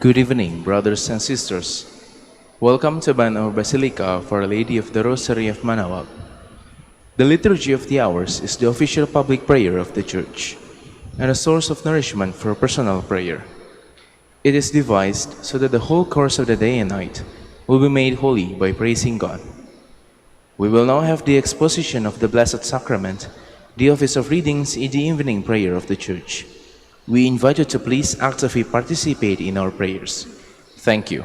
Good evening, brothers and sisters. Welcome to Manaoag Basilica of Our Lady of the Rosary of Manaoag. The Liturgy of the Hours is the official public prayer of the Church and a source of nourishment for personal prayer. It is devised so that the whole course of the day and night will be made holy by praising God. We will now have the exposition of the Blessed Sacrament, the office of readings in the evening prayer of the Church. We invite you to please actively participate in our prayers. Thank you.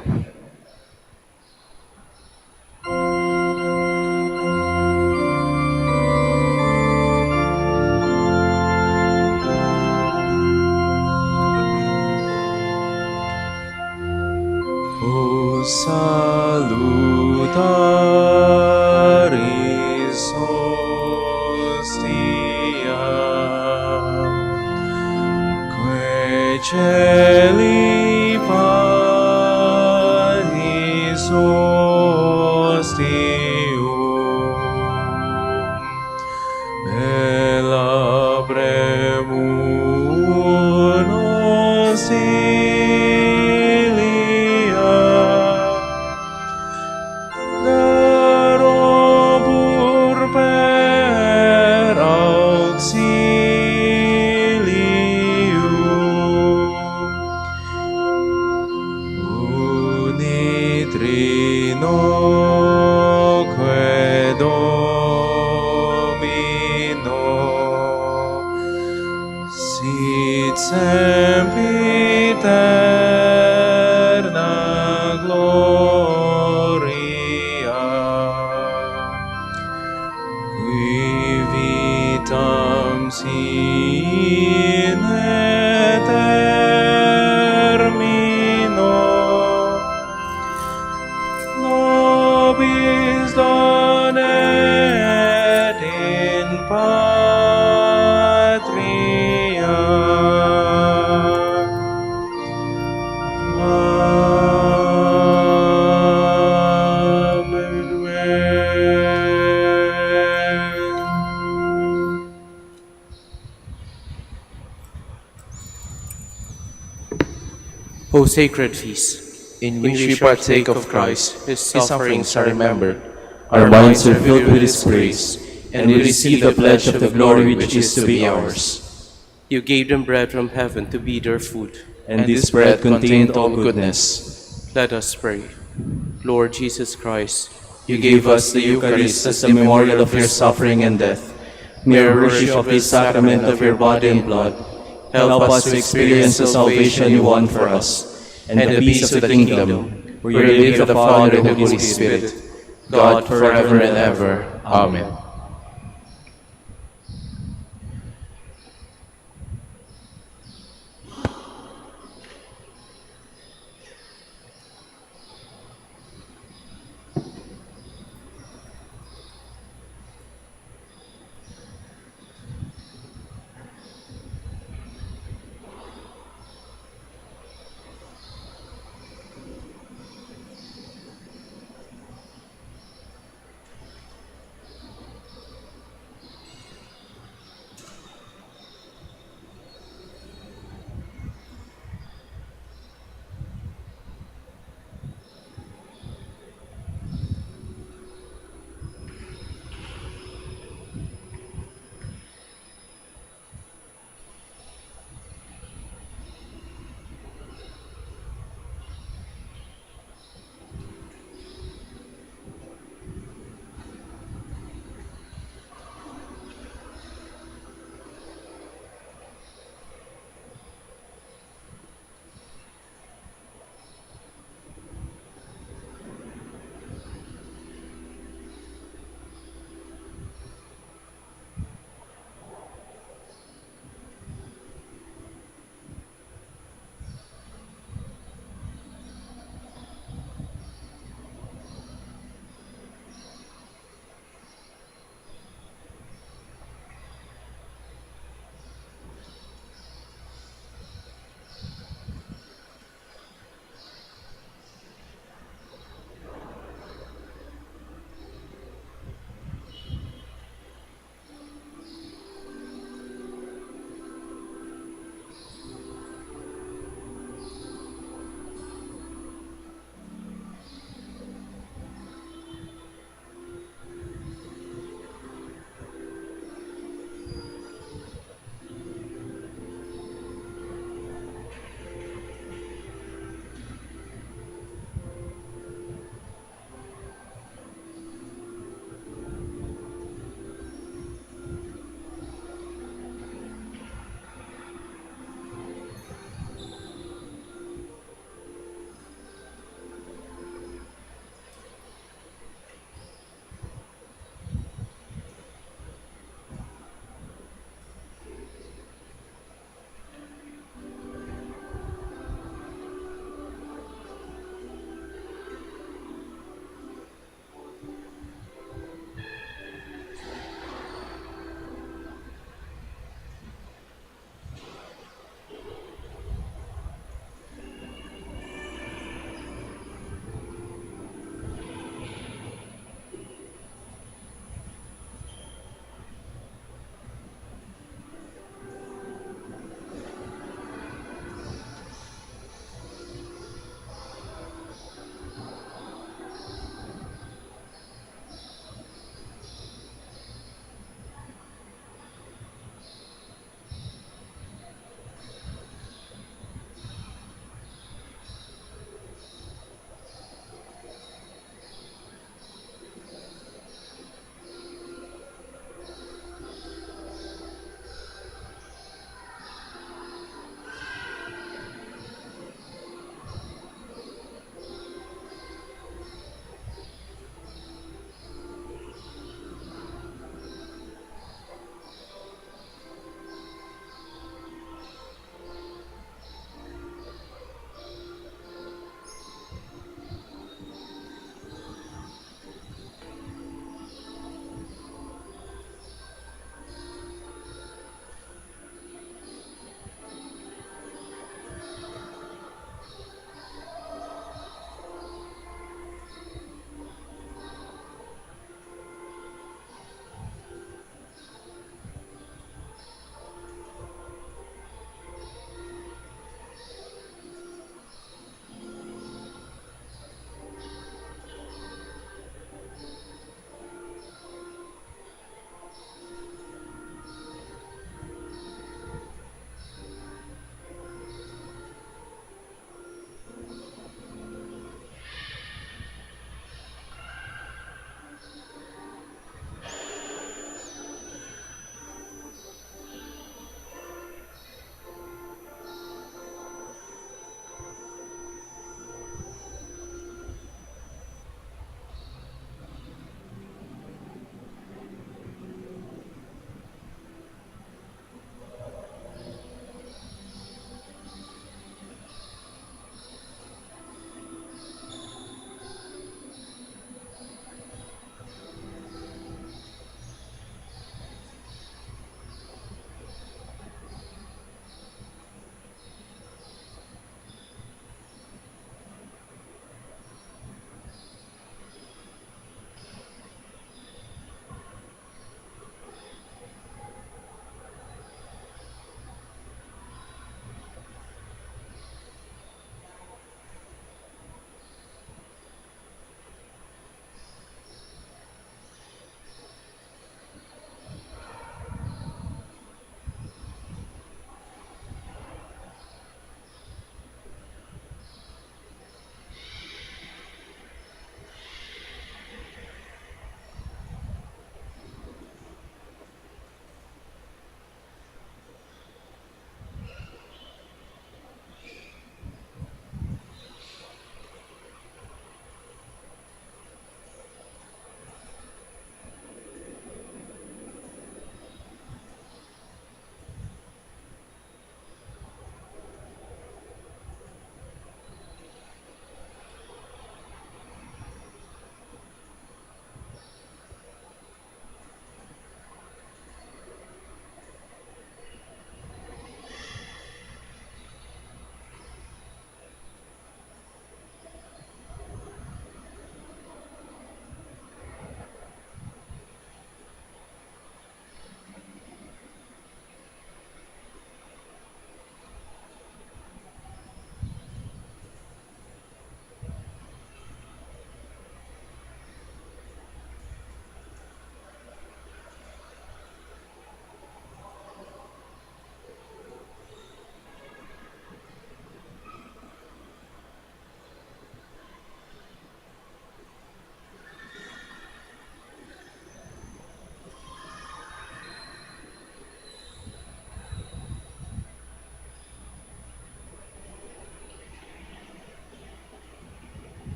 O salutaris hostia, quae celi panis ostium, elabremur nosilia, darobur per auxilium, unitrinoque Domino, sit sempiterna gloria, qui vitam sine termino, nobis donet in patria. O sacred feast, In which we partake of Christ, His sufferings are remembered. Our minds are filled with His praise, and we receive the pledge of the glory which is to be ours. you gave them bread from heaven to be their food. And this bread contained all goodness. Let us pray. Lord Jesus Christ, You gave us the Eucharist as a memorial of your suffering and death. May our worship of this sacrament of your body and blood help us to experience the salvation you won for us, and the peace of the kingdom, where you live with the Father and the Holy Spirit, God forever and ever. Amen.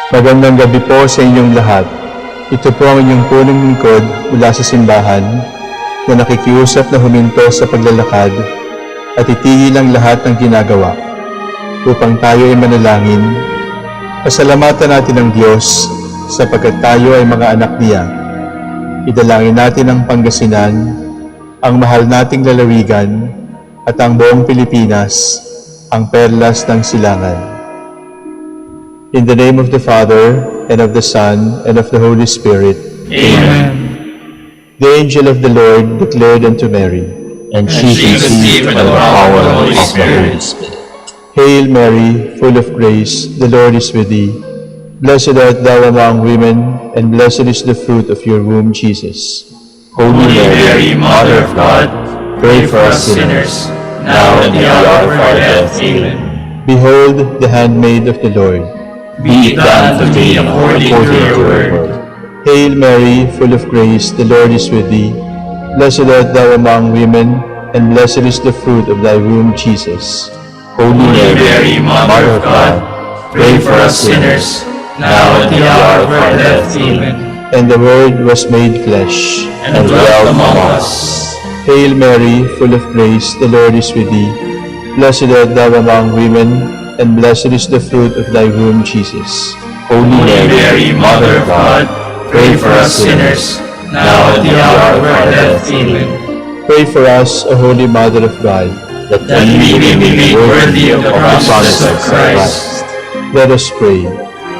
Magandang gabi po sa inyong lahat. Ito po ang inyong punong lingkod mula sa simbahan na nakikiusap na huminto sa paglalakad at itigil ang lahat ng ginagawa upang tayo ay manalangin. Pasalamatan natin ang Diyos sapagkat tayo ay mga anak niya. Idalangin natin ang Pangasinan, ang mahal nating lalawigan at ang buong Pilipinas, ang perlas ng silangan. In the name of the Father, and of the Son, and of the Holy Spirit. Amen. The angel of the Lord declared unto Mary, And she conceived by the power of the Holy Spirit. Hail Mary, full of grace, the Lord is with thee. Blessed art thou among women, and blessed is the fruit of your womb, Jesus. Holy Mary, Mother of God, pray for us sinners, now and at the hour of our death. Amen. Behold the handmaid of the Lord. Be it done to me according to your word. Hail Mary, full of grace, the Lord is with thee. Blessed art thou among women, and blessed is the fruit of thy womb, Jesus. Holy Mary, Mother of God, pray for us sinners, now and at the hour of our death. Amen. And the Word was made flesh, And dwelt among us. Hail Mary, full of grace, the Lord is with thee. Blessed art thou among women, and blessed is the fruit of thy womb, Jesus. Holy Mary, Mother of God, pray for us sinners, now and at the hour of our death. Amen. Pray for us, O Holy Mother of God. That we may be made worthy of the promises of Christ. Let us pray.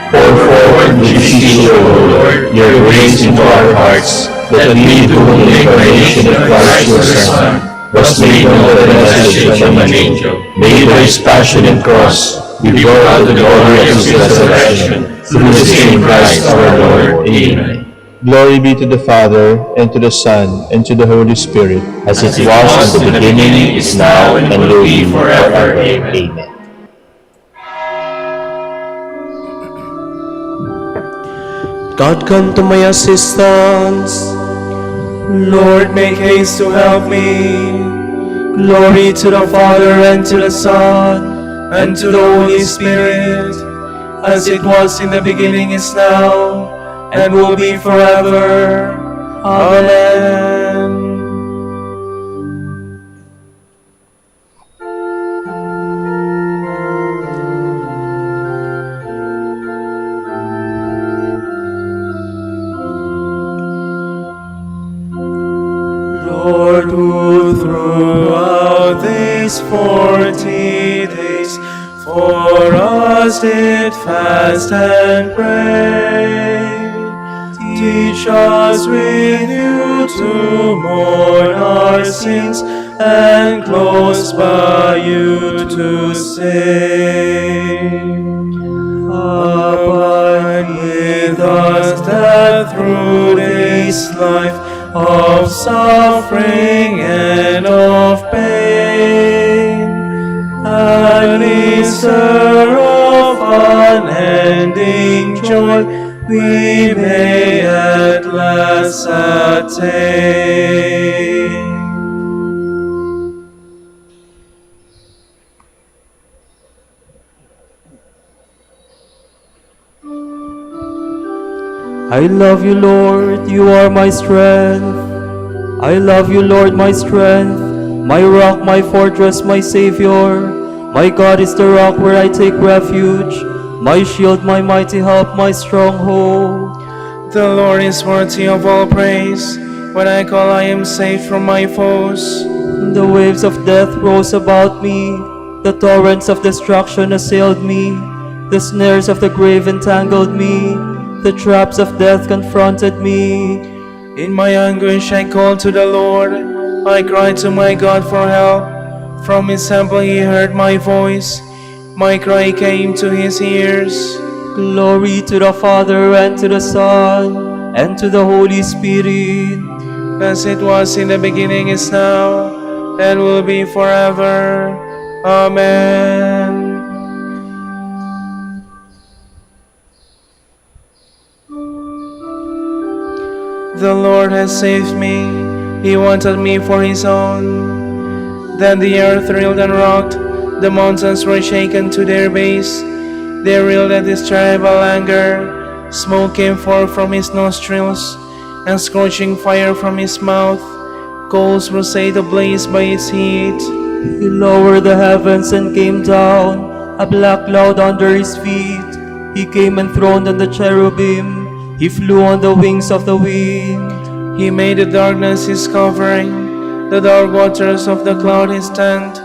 Pour forward, we beseech you, O Lord, your grace into our hearts, that we, to whom the incarnation of Christ your Son was made known by the message of an angel, made by his passion and cross, be brought to the glory of his resurrection, through the same Christ our Lord. Amen. Glory be to the Father, and to the Son, and to the Holy Spirit, As it was in the beginning, is now, and will be forever. Amen. God, come to my assistance. Lord, make haste to help me. Glory to the Father, and to the Son, and to the Holy Spirit, as it was in the beginning, is now, and will be forever. Amen. Lord, who throughout these 40 days for us did fast and pray, teach us with you to mourn our sins and close by you to sing. Abide with us that through this life of suffering and of pain, administer of unending joy, we may at last attain. I love you, Lord, you are my strength. I love you, Lord, my strength, my rock, my fortress, my Savior. My God is the rock where I take refuge, my shield, my mighty help, my stronghold. The Lord is worthy of all praise. When I call, I am saved from my foes. The waves of death rose about me, the torrents of destruction assailed me, the snares of the grave entangled me, the traps of death confronted me. In my anguish I called to the Lord. I cried to my God for help. From his temple he heard my voice. My cry came to his ears. Glory to the Father, and to the Son, and to the Holy Spirit, As it was in the beginning, is now, and will be forever. Amen. The Lord has saved me. He wanted me for his own. Then the earth thrilled and rocked. The mountains were shaken to their base. They reeled at his terrible anger. Smoke came forth from his nostrils, and scorching fire from his mouth. Coals were set ablaze by its heat. He lowered the heavens and came down, a black cloud under his feet. He came enthroned on the cherubim. He flew on the wings of the wind. He made the darkness his covering, the dark waters of the cloud his tent.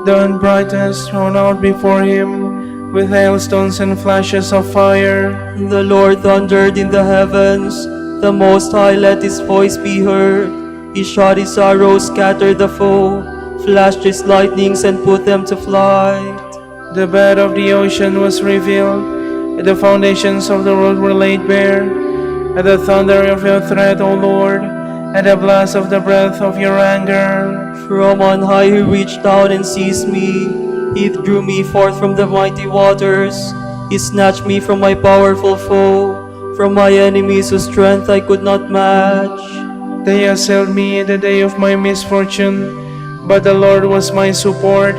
The unbrightness thrown out before him, with hailstones and flashes of fire. The Lord thundered in the heavens. The Most High let his voice be heard. He shot his arrows, scattered the foe, flashed his lightnings and put them to flight. The bed of the ocean was revealed, and the foundations of the world were laid bare. At the thunder of your threat, O Lord, at the blast of the breath of your anger. From on high he reached down and seized me. He drew me forth from the mighty waters. He snatched me from my powerful foe, from my enemies whose strength I could not match. They assailed me in the day of my misfortune, but the Lord was my support.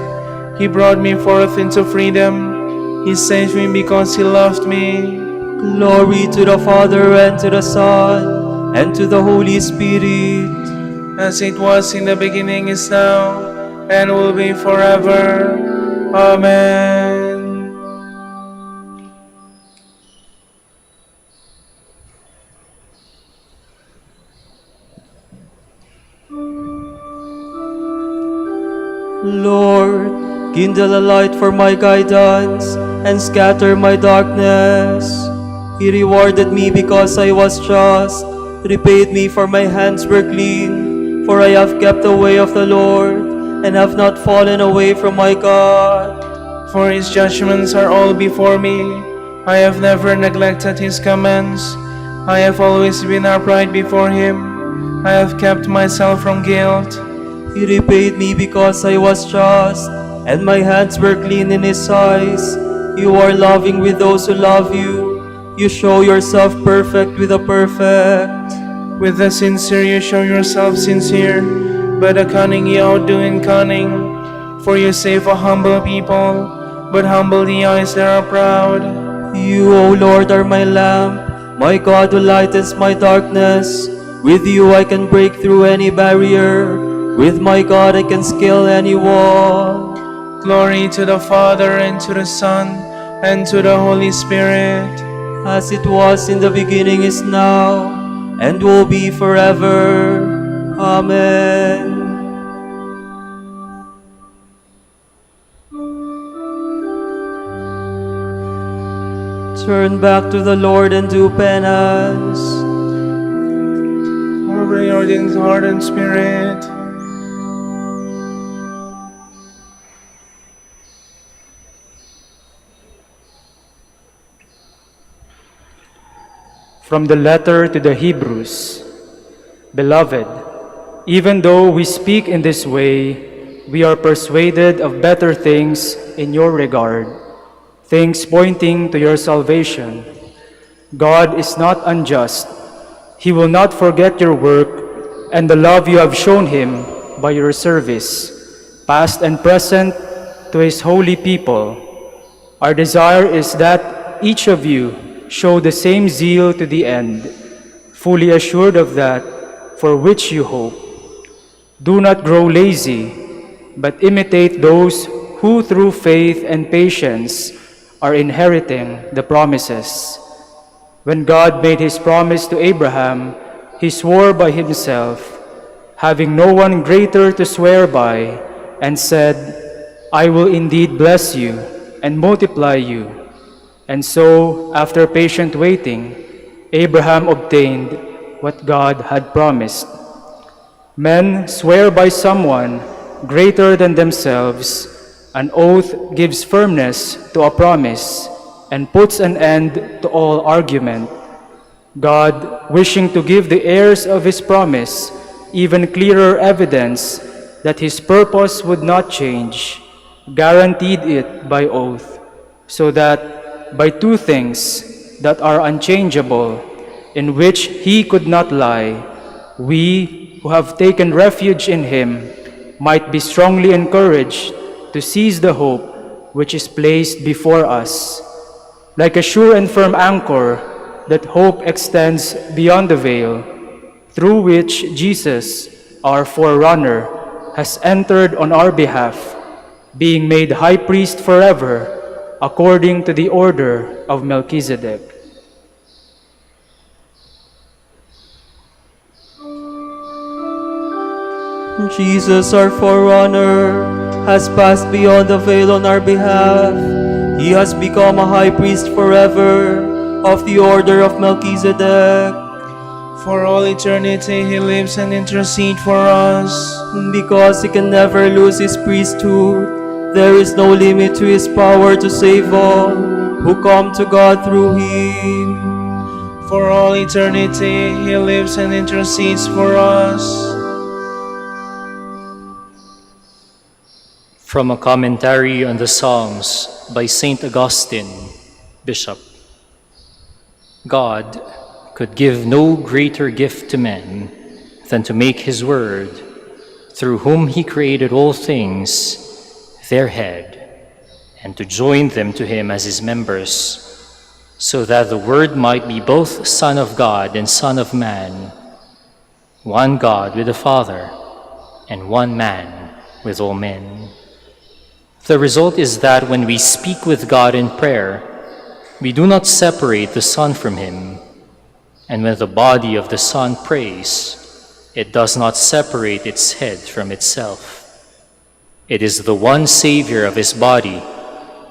He brought me forth into freedom. He saved me because he loved me. Glory to the Father, and to the Son, and to the Holy Spirit. As it was in the beginning, is now, and will be forever. Amen. Lord, kindle a light for my guidance, and scatter my darkness. He rewarded me because I was just, repaid me for my hands were clean, for I have kept the way of the Lord, and have not fallen away from my God. For his judgments are all before me. I have never neglected his commands. I have always been upright before him. I have kept myself from guilt. He repaid me because I was just, and my hands were clean in his eyes. You are loving with those who love you. You show yourself perfect with the perfect. With the sincere you show yourself sincere, but the cunning you outdo in cunning. For you save a humble people, but humble the eyes that are proud. You, O Lord, are my lamp, my God who lightens my darkness. With you I can break through any barrier. With my God I can scale any wall. Glory to the Father, and to the Son, and to the Holy Spirit. As it was in the beginning, is now, and will be forever. Amen. Turn back to the Lord and do penance. Over your heart and spirit. From the letter to the Hebrews. Beloved, even though we speak in this way, we are persuaded of better things in your regard, things pointing to your salvation. God is not unjust. He will not forget your work and the love you have shown him by your service, past and present, to his holy people. Our desire is that each of you show the same zeal to the end, fully assured of that for which you hope. Do not grow lazy, but imitate those who through faith and patience are inheriting the promises. When God made his promise to Abraham, he swore by himself, having no one greater to swear by, and said, I will indeed bless you and multiply you. And so, after patient waiting, Abraham obtained what God had promised. Men swear by someone greater than themselves. An oath gives firmness to a promise and puts an end to all argument. God, wishing to give the heirs of his promise even clearer evidence that his purpose would not change, guaranteed it by oath, so that by two things that are unchangeable, in which he could not lie, we who have taken refuge in him might be strongly encouraged to seize the hope which is placed before us. like a sure and firm anchor that hope extends beyond the veil, through which Jesus, our forerunner, has entered on our behalf, being made high priest forever, according to the order of Melchizedek. Jesus, our forerunner, has passed beyond the veil on our behalf. He has become a high priest forever of the order of Melchizedek. For all eternity he lives and intercedes for us. Because he can never lose his priesthood, there is no limit to his power to save all who come to God through him. For all eternity he lives and intercedes for us. From a commentary on the Psalms by St. Augustine, Bishop. God could give no greater gift to men than to make his word, through whom he created all things, their head, and to join them to him as his members, so that the word might be both Son of God and Son of man, one God with the Father, and one man with all men. The result is that when we speak with God in prayer, we do not separate the Son from him, and when the body of the Son prays, it does not separate its head from itself. It is the one Savior of his body,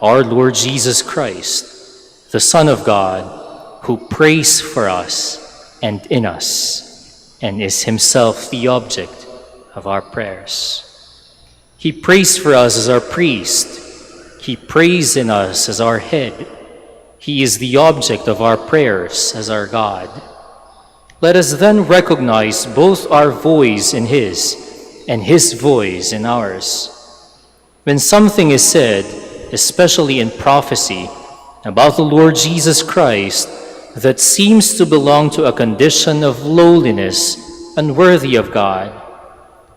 our Lord Jesus Christ, the Son of God, who prays for us and in us, and is himself the object of our prayers. He prays for us as our priest. He prays in us as our head. He is the object of our prayers as our God. Let us then recognize both our voice in his and his voice in ours. When something is said, especially in prophecy, about the Lord Jesus Christ that seems to belong to a condition of lowliness unworthy of God,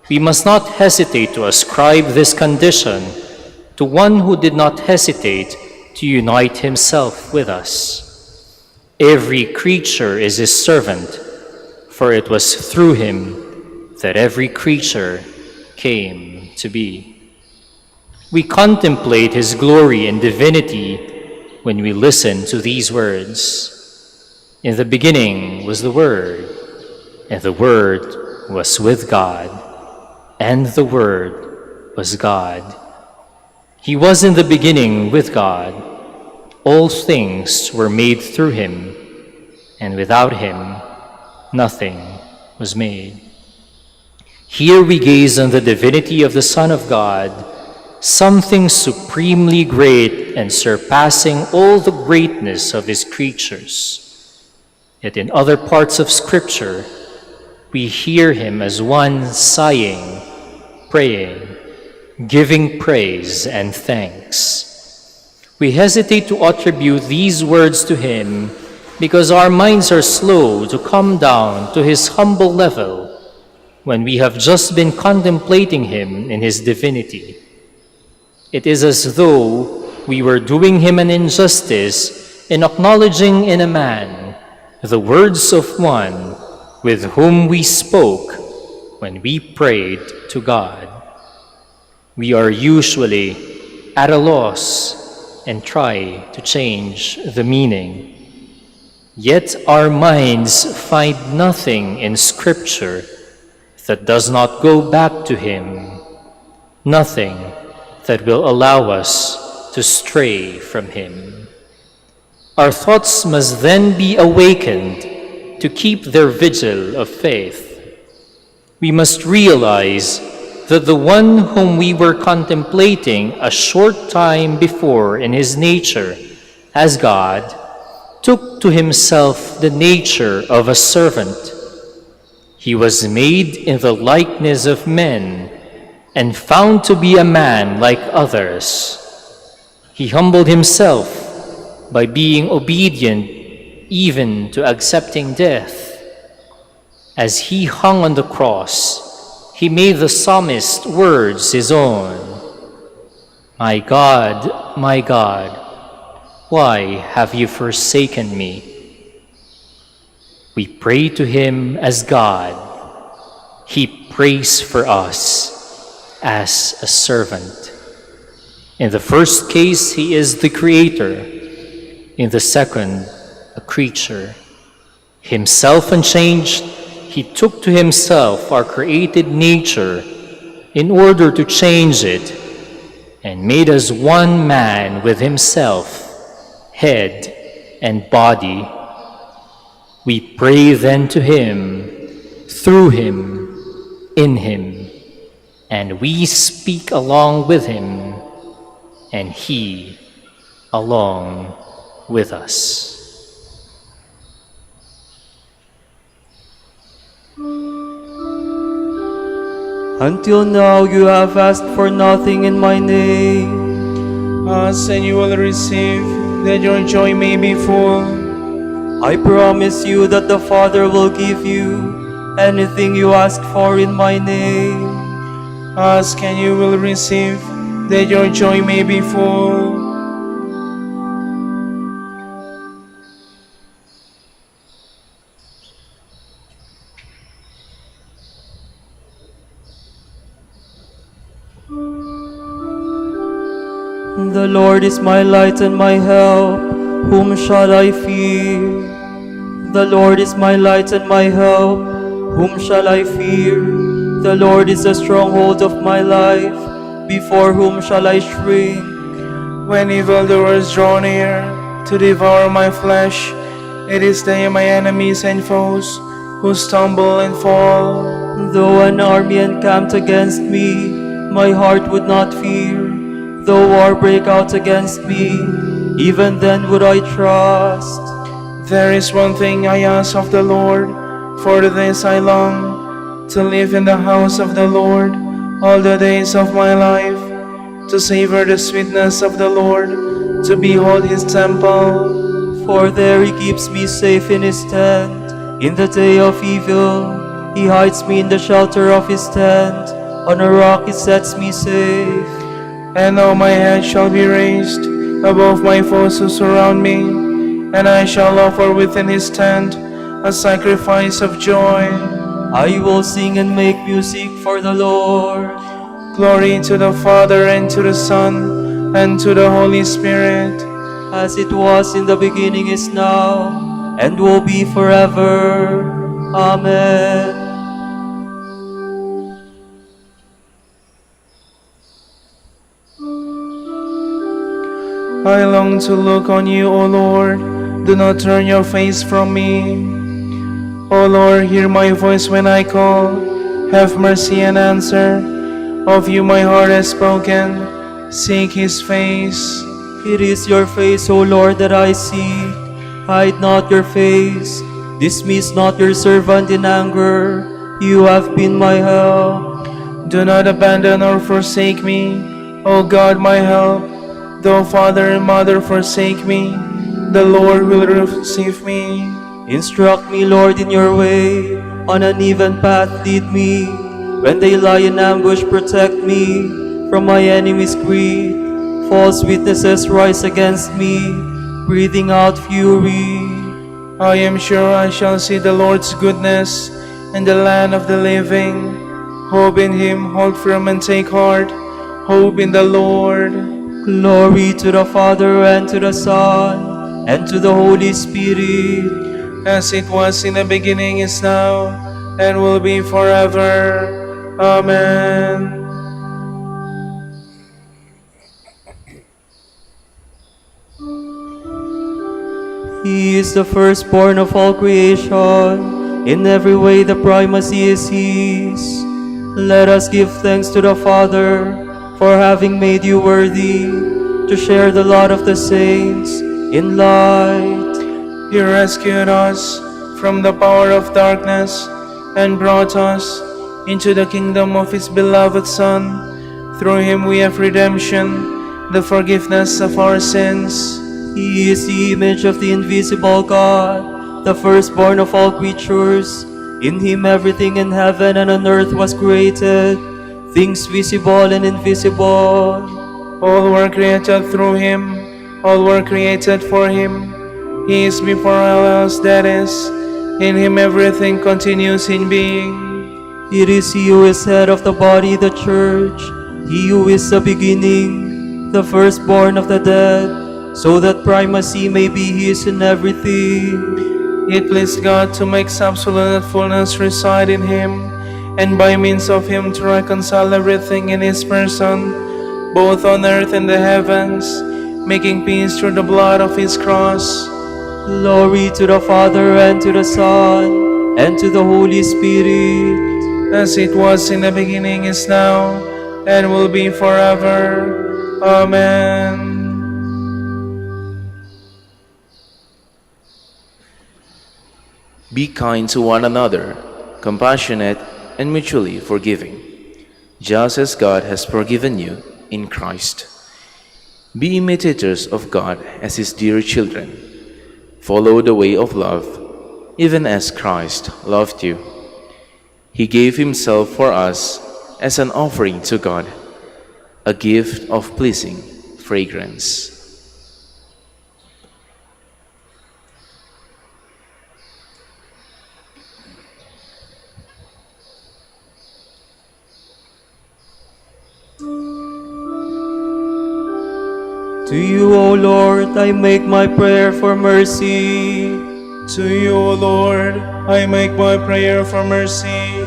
we must not hesitate to ascribe this condition to one who did not hesitate to unite himself with us. Every creature is his servant, for it was through him that every creature came to be. We contemplate his glory and divinity when we listen to these words. In the beginning was the Word, and the Word was with God, and the Word was God. He was in the beginning with God. All things were made through him, and without him nothing was made. Here we gaze on the divinity of the Son of God, something supremely great and surpassing all the greatness of his creatures. Yet in other parts of Scripture, we hear him as one sighing, praying, giving praise and thanks. We hesitate to attribute these words to him because our minds are slow to come down to his humble level when we have just been contemplating him in his divinity. It is as though we were doing him an injustice in acknowledging in a man the words of one with whom we spoke when we prayed to God. We are usually at a loss and try to change the meaning. Yet our minds find nothing in Scripture that does not go back to him, nothing that will allow us to stray from him. Our thoughts must then be awakened to keep their vigil of faith. We must realize that the one whom we were contemplating a short time before in his nature as God took to himself the nature of a servant. He was made in the likeness of men and found to be a man like others. He humbled himself by being obedient even to accepting death. As he hung on the cross, he made the psalmist's words his own. My God, why have you forsaken me? We pray to him as God. He prays for us as a servant. In the first case, he is the creator. In the second, a creature. Himself unchanged, he took to himself our created nature in order to change it, and made us one man with himself, head and body. We pray then to him, through him, in him, and we speak along with him, and he along with us. Until now you have asked for nothing in my name. Ask and you will receive, that your joy may be full. I promise you that the Father will give you anything you ask for in my name. Ask and you will receive, that your joy may be full. The Lord is my light and my help. Whom shall I fear? The Lord is my light and my help. Whom shall I fear? The Lord is the stronghold of my life. Before whom shall I shrink? When evildoers draw near to devour my flesh, it is they, my enemies and foes, who stumble and fall. Though an army encamped against me, my heart would not fear. Though war break out against me, even then would I trust. There is one thing I ask of the Lord, for this I long, to live in the house of the Lord all the days of my life, to savor the sweetness of the Lord, to behold his temple. For there he keeps me safe in his tent. In the day of evil, he hides me in the shelter of his tent. On a rock he sets me safe. And now my head shall be raised above my foes who surround me, and I shall offer within his tent a sacrifice of joy. I will sing and make music for the Lord. Glory to the Father, and to the Son, and to the Holy Spirit. As it was in the beginning, is now, and will be forever. Amen. I long to look on you, O Lord. Do not turn your face from me. O Lord, hear my voice when I call. Have mercy and answer. Of you my heart has spoken. Seek his face. It is your face, O Lord, that I seek. Hide not your face. Dismiss not your servant in anger. You have been my help. Do not abandon or forsake me, O God, my help. Though father and mother forsake me, the Lord will receive me. Instruct me, Lord, in your way. On an even path lead me. When they lie in ambush, protect me from my enemy's greed. False witnesses rise against me, breathing out fury. I am sure I shall see the Lord's goodness in the land of the living. Hope in him, hold firm and take heart. Hope in the Lord. Glory to the Father, and to the Son, and to the Holy Spirit. As it was in the beginning, is now, and will be forever. Amen. He is the firstborn of all creation. In every way the primacy is his. Let us give thanks to the Father for having made you worthy to share the lot of the saints in light. He rescued us from the power of darkness and brought us into the kingdom of his beloved Son. Through him we have redemption, the forgiveness of our sins. He is the image of the invisible God, the firstborn of all creatures. In him everything in heaven and on earth was created, things visible and invisible. All were created through him, All were created for him. He is before all else that is. In him everything continues in being. It is he who is head of the body, the church, he who is the beginning, the firstborn of the dead, so that primacy may be his in everything. It pleased God to make absolute fullness reside in him, and by means of him to reconcile everything in his person, both on earth and the heavens, making peace through the blood of his cross. Glory to the Father, and to the Son, and to the Holy Spirit, as it was in the beginning, is now, and will be forever. Amen. Be kind to one another, compassionate, and mutually forgiving, just as God has forgiven you in Christ. Be imitators of God as His dear children. Follow the way of love, even as Christ loved you. He gave Himself for us as an offering to God, a gift of pleasing fragrance. to you, O Lord, I make my prayer for mercy. To you, O Lord, I make my prayer for mercy.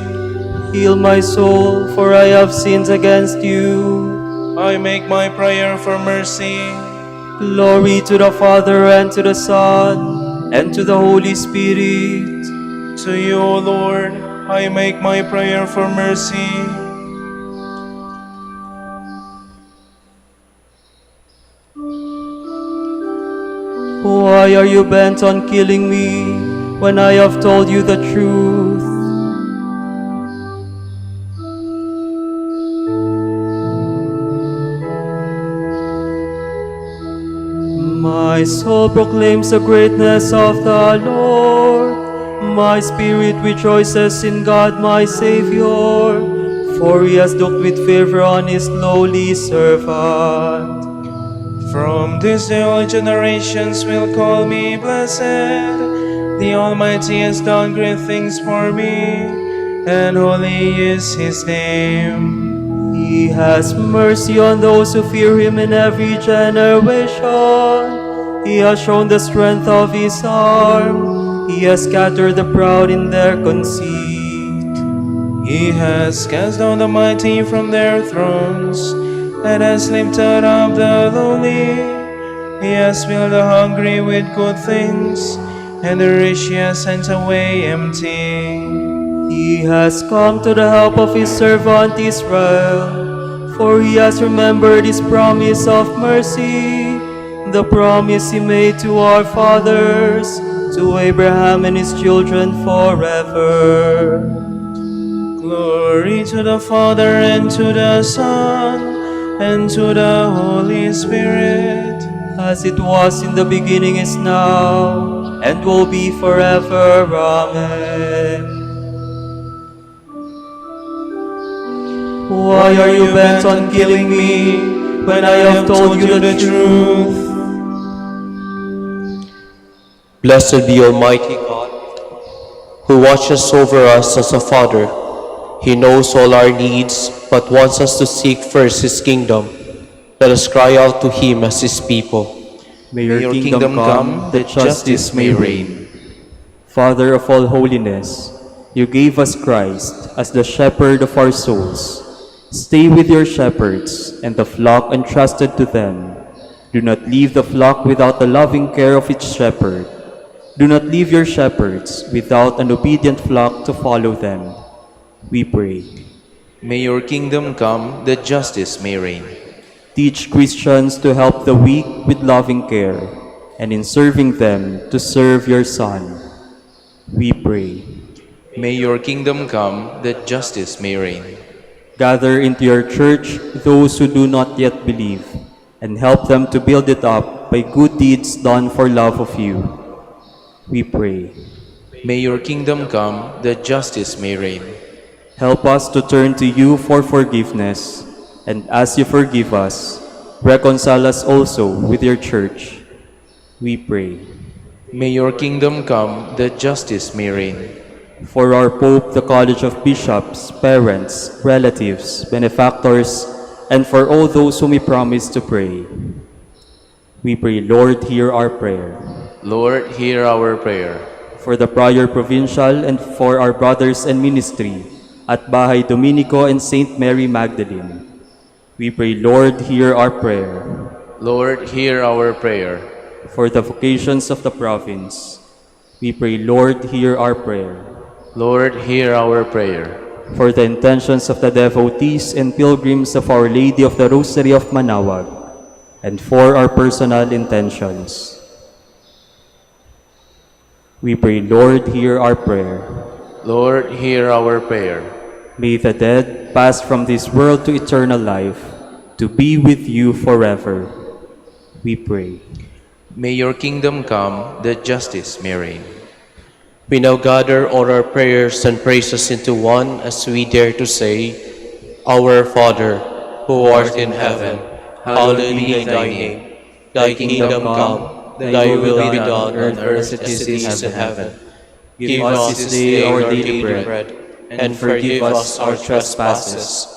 Heal my soul, for I have sinned against you. I make my prayer for mercy. Glory to the Father, and to the Son, and to the Holy Spirit. To you, O Lord, I make my prayer for mercy. Why are you bent on killing me when I have told you the truth? My soul proclaims the greatness of the Lord. My spirit rejoices in God my Savior, for He has looked with favor on His lowly servant. From this day all generations will call me blessed. The Almighty has done great things for me, and holy is His name. He has mercy on those who fear Him in every generation. He has shown the strength of His arm. He has scattered the proud in their conceit. He has cast down the mighty from their thrones, and has lifted up the lowly. He has filled the hungry with good things, and the rich He has sent away empty. He has come to the help of His servant Israel, for He has remembered His promise of mercy, the promise He made to our fathers, to Abraham and his children forever. Glory to the Father, and to the Son, and to the Holy Spirit, as it was in the beginning, is now, and will be forever. Amen. Why are you bent on killing me when I have told you the truth? Blessed be Almighty God, who watches over us as a Father. He knows all our needs, but wants us to seek first His kingdom. Let us cry out to Him as His people. May your kingdom come, that justice may reign. Father of all holiness, you gave us Christ as the shepherd of our souls. Stay with your shepherds and the flock entrusted to them. Do not leave the flock without the loving care of its shepherd. Do not leave your shepherds without an obedient flock to follow them. We pray. May your kingdom come, that justice may reign. Teach Christians to help the weak with loving care, and in serving them to serve your Son. We pray. May your kingdom come, that justice may reign. Gather into your church those who do not yet believe, and help them to build it up by good deeds done for love of you. We pray. May your kingdom come, that justice may reign. Help us to turn to you for forgiveness, and as you forgive us, Reconcile us also with your church, we pray. May your kingdom come, that justice may reign. For our Pope, the College of Bishops, parents, relatives, benefactors, and for all those whom we promise to pray, we pray, Lord, hear our prayer. Lord, hear our prayer. For the Prior Provincial and for our brothers in ministry at Bahay Dominico and Saint Mary Magdalene, we pray, Lord, hear our prayer. Lord, hear our prayer. For the vocations of the province, we pray, Lord, hear our prayer. Lord, hear our prayer. For the intentions of the devotees and pilgrims of Our Lady of the Rosary of Manaoag, and for our personal intentions, we pray, Lord, hear our prayer. Lord, hear our prayer. May the dead pass from this world to eternal life, to be with you forever, we pray. May your kingdom come, that justice may reign. We now gather all our prayers and praises into one as we dare to say, Our Father, who art in heaven, hallowed be thy name. Thy kingdom come, thy will be done on earth as it is in heaven. Give us this day our daily bread, and forgive us our trespasses,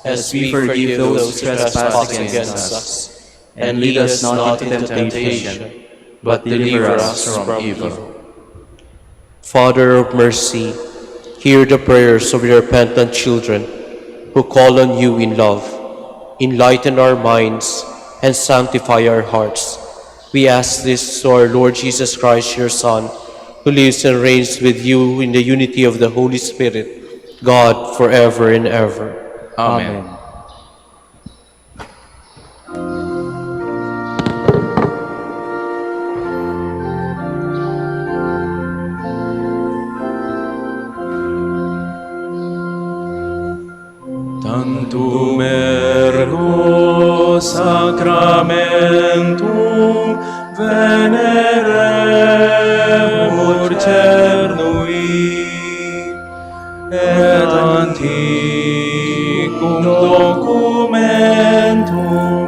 as we forgive those who trespass against us. And lead us not into temptation, but deliver us from evil. Father of mercy, hear the prayers of your repentant children who call on you in love. Enlighten our minds and sanctify our hearts. We ask this through our Lord Jesus Christ, your Son, who lives and reigns with you in the unity of the Holy Spirit, God, forever and ever. Amen. Tantum ergo sacramentum veneremur cernui, et antiquum documentum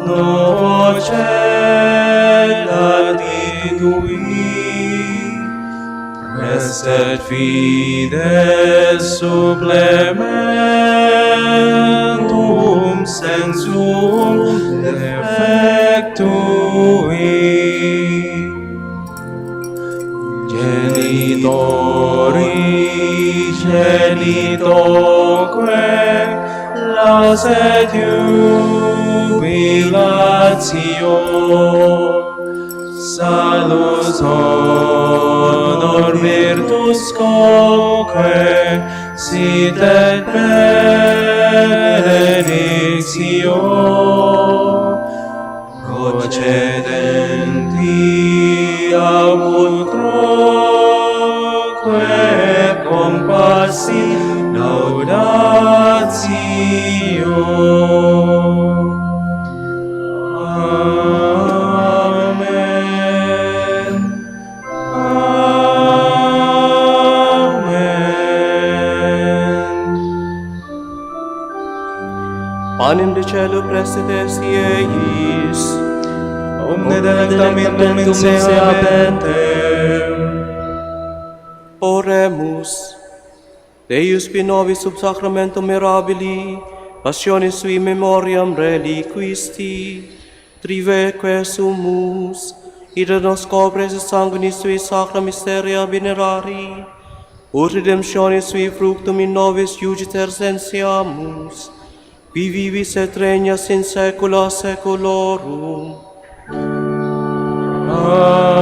novo celatitui, prestet fides supplementum sensum defectui. Genitori genitoque lasset jubilatio, salus honor virtus coque sit et benedictio, procedenti apud croque compassi laudatio. Amen. Amen. Panem de cielo prestites iis, Omne delectamentum in se habentem. Oremus. Deus qui nobis sub sacramentum mirabili, passionis sui memoriam reliquisti, triveque sumus, ida nos copres sanguinis sui sacra mysteria venerari, ut redemptionis sui fructum in nobis iugiter sensiamus, qui vivis et regnas in saecula saeculorum. Amen.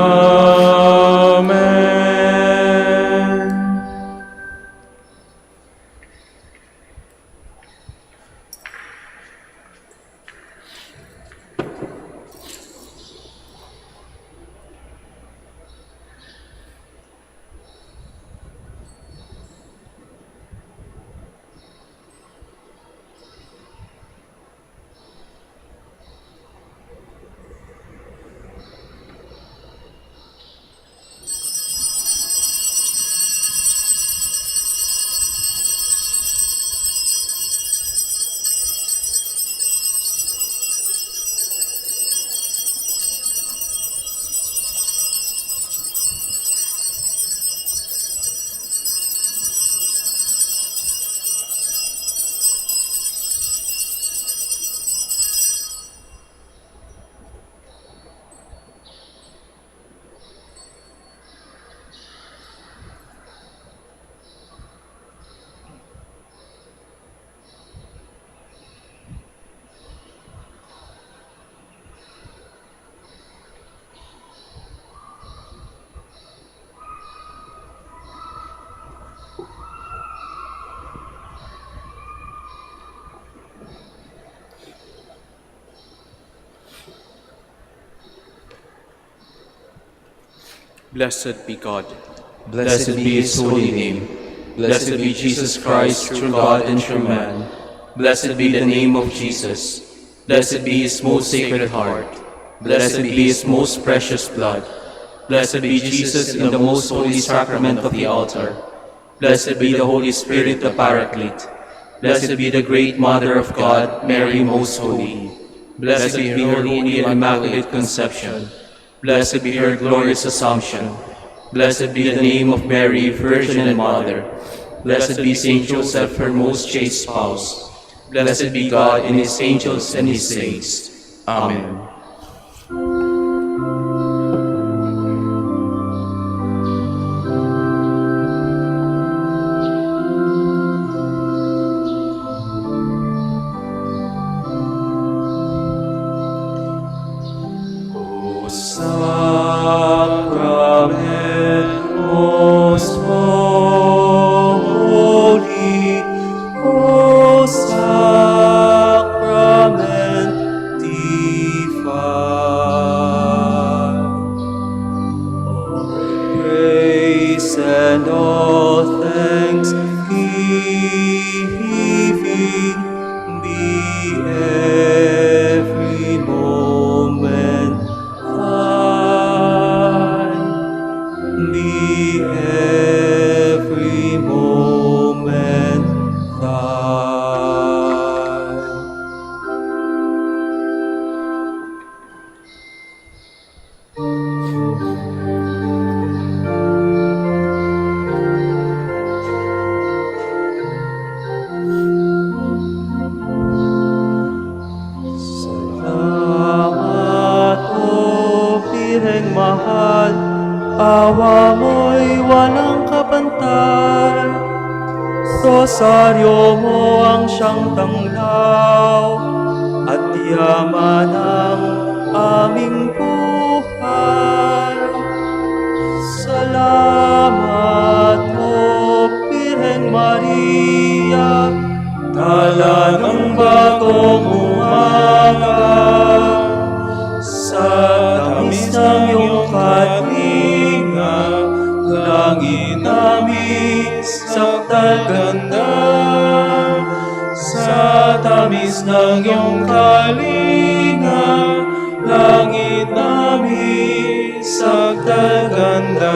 Blessed be God. Blessed be his holy name. Blessed be Jesus Christ, true God and true man. Blessed be the name of Jesus. Blessed be his most sacred heart. Blessed be his most precious blood. Blessed be Jesus in the most holy sacrament of the altar. Blessed be the Holy Spirit, the Paraclete. Blessed be the great Mother of God, Mary most holy. Blessed be her holy and immaculate conception. Blessed be her glorious assumption. Blessed be the name of Mary, Virgin and Mother. Blessed be Saint Joseph, her most chaste spouse. Blessed be God and his angels and his saints. Amen. Sacrament most holy, O Sacrament divine. Praise and all thanks giving be every moment be every moment thine. Salamat, O Birheng mahal, awa mo'y walang kapantay. Rosaryo mo ang siyang tanglaw at yaman ang aming buhay. Salamat, O Birheng Maria, tala ng bagong umaga. Sa tamis ng iyong kalinga, langit namin sakdal ganda. Sa tamis ng iyong kalinga, langit namin sakdal ganda.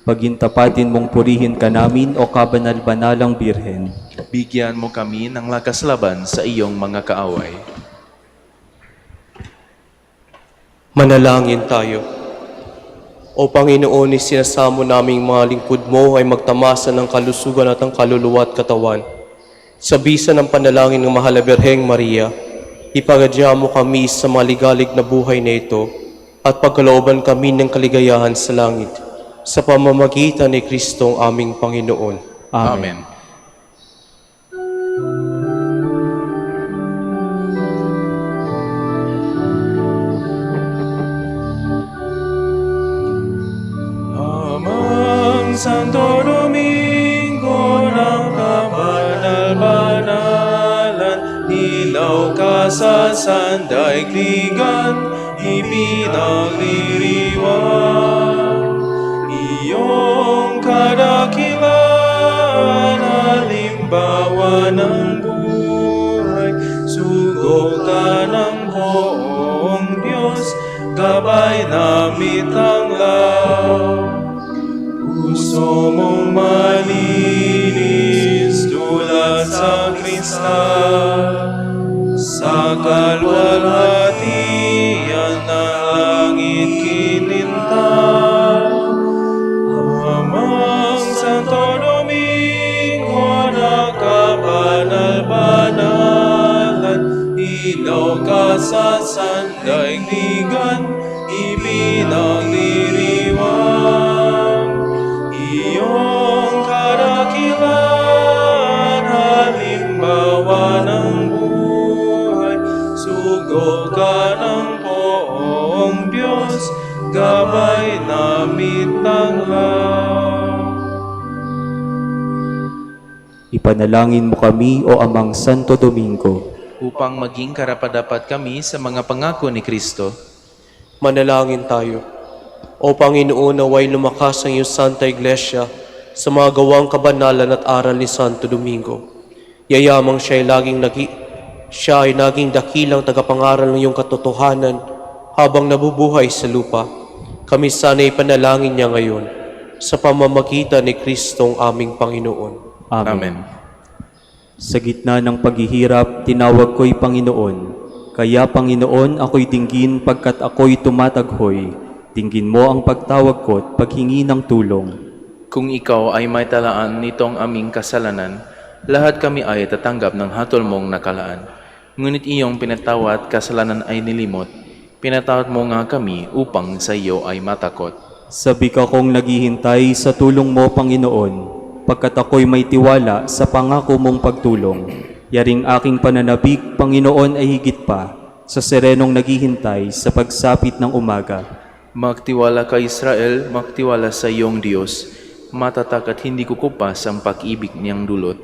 Pagintapatin mong purihin ka namin, O kabanal-banalang Birhen. Bigyan mo kami ng lakas laban sa iyong mga kaaway. Manalangin tayo. O Panginoon, isinasamo naming mga lingkod mo ay magtamasa ng kalusugan at ang kaluluwa at katawan. Sa bisa ng panalangin ng Mahal na Birheng Maria, ipagadya mo kami sa maligalig na buhay na ito at pagkalooban kami ng kaligayahan sa langit. Sa pamamagitan ni Kristong aming Panginoon. Amen. Amang Santo Domingo ng kabanal-banalan, ilaw ka sa sandaigdigan, ipinagliriwan. Iyong kadakilan, halimbawa ng buhay, sugo ka ng buong Diyos, gabay na mitanglaw. Puso mong malinis, tulad sa kristal, sa kalwalhatian na langit kinintay. Amang Santo Domingo na kabanal-banalan, ilaw ka sa sandaigdigan, ipinagliriwan. Iyong kadakilan, halimbawa ng buhay, sugo ka ng poong Diyos, gabay na mitanglaw. Ipanalangin mo kami, O Amang Santo Domingo, upang maging karapat-dapat kami sa mga pangako ni Kristo. Manalangin tayo. O Panginoon, naway lumakas ang iyong Santa Iglesia sa mga gawang kabanalan at aral ni Santo Domingo. Yayamang siya ay naging dakilang tagapangaral ng iyong katotohanan habang nabubuhay sa lupa. Kami sana'y panalangin niya ngayon sa pamamagitan ni Kristong aming Panginoon. Amen. Sa gitna ng paghihirap, tinawag ko'y Panginoon. Kaya Panginoon, ako'y dinggin pagkat ako'y tumataghoy. Dinggin mo ang pagtawag ko't paghingi ng tulong. Kung ikaw ay may talaan nitong aming kasalanan, lahat kami ay tatanggap ng hatol mong nakalaan. Ngunit iyong pinatawad kasalanan ay nilimot. Pinatawad mo nga kami upang sa iyo ay matakot. Sabi ka kong naghihintay sa tulong mo, Panginoon, pagkat ako'y may tiwala sa pangako mong pagtulong. Yaring aking pananabik, Panginoon, ay higit pa sa serenong naghihintay sa pagsapit ng umaga. Magtiwala ka, Israel, magtiwala sa iyong Diyos. Matatag at hindi kukupas ang pag-ibig niyang dulot.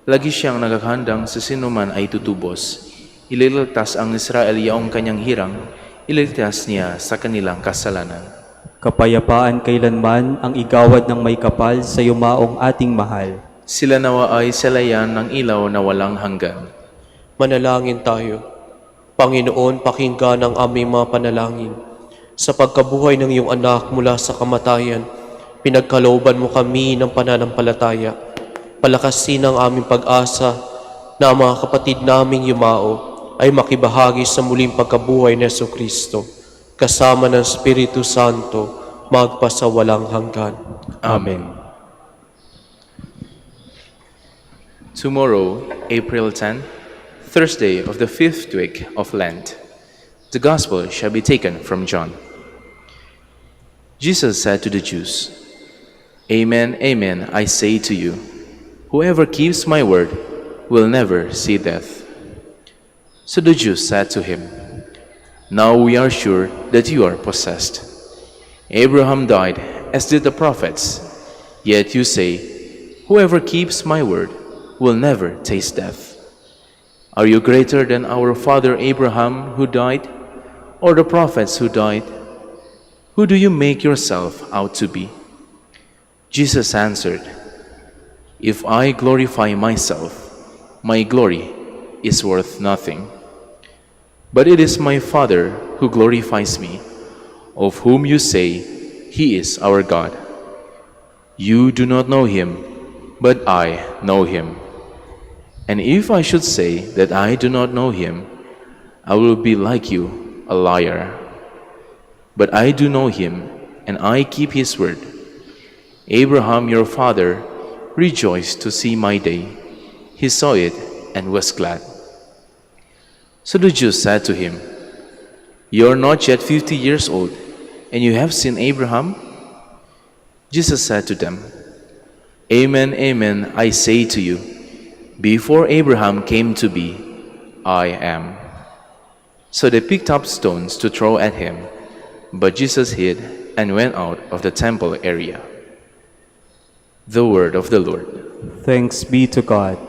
Lagi siyang naghahandang sa sinuman ay tutubos. Ililigtas ang Israel yaong kanyang hirang, ililigtas niya sa kanilang kasalanan. Kapayapaan kailanman ang igawad ng may kapal sa yumaong ating mahal. Sila nawa ay salayan ng ilaw na walang hanggan. Manalangin tayo. Panginoon, pakinggan ang aming mga panalangin. Sa pagkabuhay ng iyong anak mula sa kamatayan, pinagkalooban mo kami ng pananampalataya. Palakasin ang aming pag-asa na ang mga kapatid naming yumao ay makibahagi sa muling pagkabuhay ni Jesucristo, kasama ng Espiritu Santo, magpasawalang hanggan. Amen. Tomorrow, April 10, Thursday of the 5th week of Lent, the Gospel shall be taken from John. Jesus said to the Jews, "Amen, amen, I say to you, whoever keeps my word will never see death." So the Jews said to him, "Now we are sure that you are possessed. Abraham died, as did the prophets. Yet you say, whoever keeps my word will never taste death. Are you greater than our father Abraham who died, or the prophets who died? Who do you make yourself out to be?" Jesus answered, "If I glorify myself, my glory is worth nothing. But it is my Father who glorifies me, of whom you say, He is our God. You do not know him, but I know him. And if I should say that I do not know him, I will be like you, a liar. But I do know him, and I keep his word. Abraham your father rejoiced to see my day. He saw it and was glad." So the Jews said to him, "You are not yet 50 years old, and you have seen Abraham?" Jesus said to them, "Amen, amen, I say to you, before Abraham came to be, I am." So they picked up stones to throw at him, but Jesus hid and went out of the temple area. The word of the Lord. Thanks be to God.